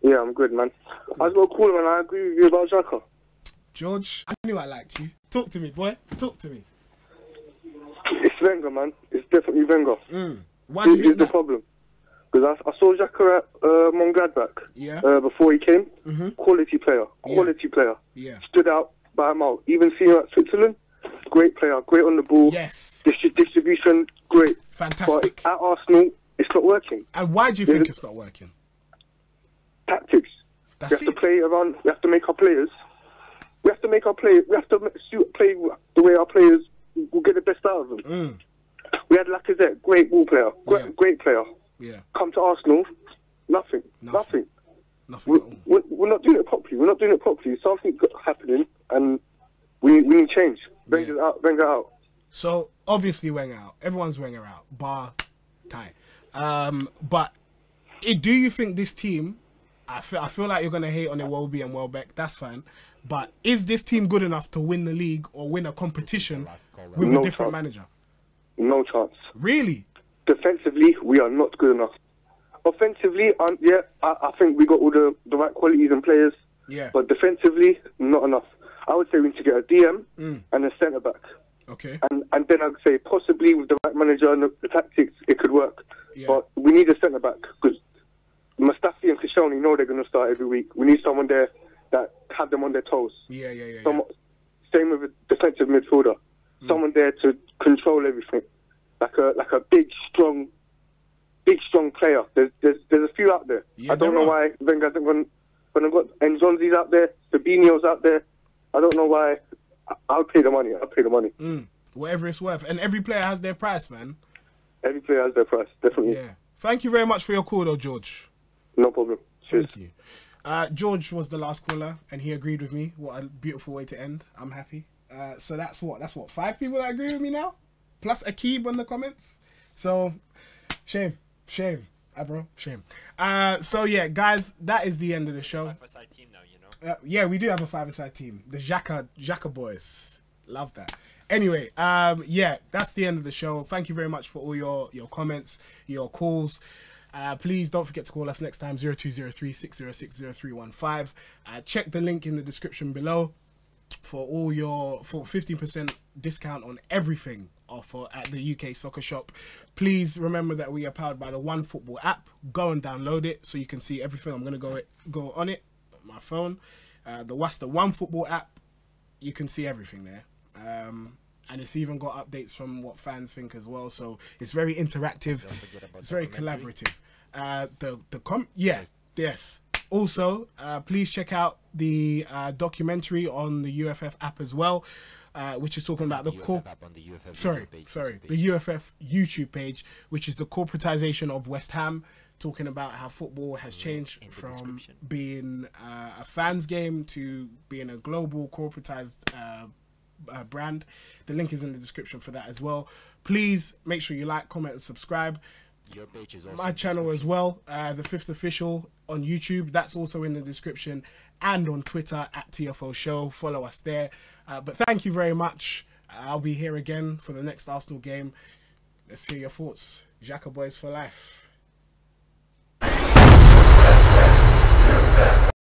Yeah, I'm good, man. I was going to call him and I agree with you about Xhaka. George, I knew I liked you. Talk to me, boy. Talk to me. It's Wenger, man. It's definitely Wenger. Why do you think the problem? Because I saw Xhaka at Mönchengladbach before he came. Quality player. Yeah. Stood out by a mile. Even seeing him at Switzerland, great player. Great on the ball. Yes. Distribution, great. Fantastic. But at Arsenal, it's not working. And why do you think it's not working? Tactics. We have to play around. We have to make our players. We have to play the way our players will get the best out of them. We had Lacazette, great ball player, great player. Yeah. Come to Arsenal, nothing. We're not doing it properly. Something happening, and we need change. Wenger out. So obviously Wenger out. Everyone's Wenger out, bar Kai. But Do you think this team? I feel like you're gonna hate on Iwobi and Welbeck. That's fine, but is this team good enough to win the league or win a competition with a different manager? No chance. Really? Defensively, we are not good enough. Offensively, yeah, I think we got all the right qualities and players. Yeah. But defensively, not enough. I would say we need to get a DM and a centre back. Okay. And then I'd say possibly with the right manager and the tactics, it could work. Yeah. But we need a centre back because Mustafi and Kishoni know they're going to start every week. We need someone there that have them on their toes. Yeah. Same with a defensive midfielder. Someone there to control everything, like a big strong player. There's a few out there. Yeah, I don't know why Wenger hasn't gone. When I've got Nzonzi's out there, Fabinho's out there. I don't know why. I'll pay the money. Whatever it's worth, and every player has their price, man. Every player has their price, definitely. Yeah. Thank you very much for your call, though, George. No problem. Cheers. Thank you. George was the last caller, and he agreed with me. What a beautiful way to end. I'm happy. So that's what 5 people that agree with me now, plus Akib on the comments. So shame, bro, shame. So yeah, guys, that is the end of the show. 5-a-side team now, you know. Yeah, we do have a 5-a-side team, the Xhaka boys. Love that. Anyway, yeah, that's the end of the show. Thank you very much for all your comments, your calls. Please don't forget to call us next time, 0203 606 0315. Check the link in the description below for 15% discount on everything offer at the UK Soccer Shop. Please remember that we are powered by the OneFootball app. Go and download it so you can see everything. I'm going to go on it on my phone. The OneFootball app, you can see everything there. And it's even got updates from what fans think as well. So it's very interactive. It's very collaborative. Yes. Also, please check out the documentary on the UFF app as well, which is talking about the UFF YouTube page, which is the corporatization of West Ham, talking about how football has changed from being a fans game to being a global corporatized brand. The link is in the description for that as well. Please make sure you like, comment, and subscribe. Your page is also my channel as well, the 5th Official on YouTube. That's also in the description, and on Twitter at TFO Show. Follow us there. But thank you very much. I'll be here again for the next Arsenal game. Let's hear your thoughts. Xhaka boys for life.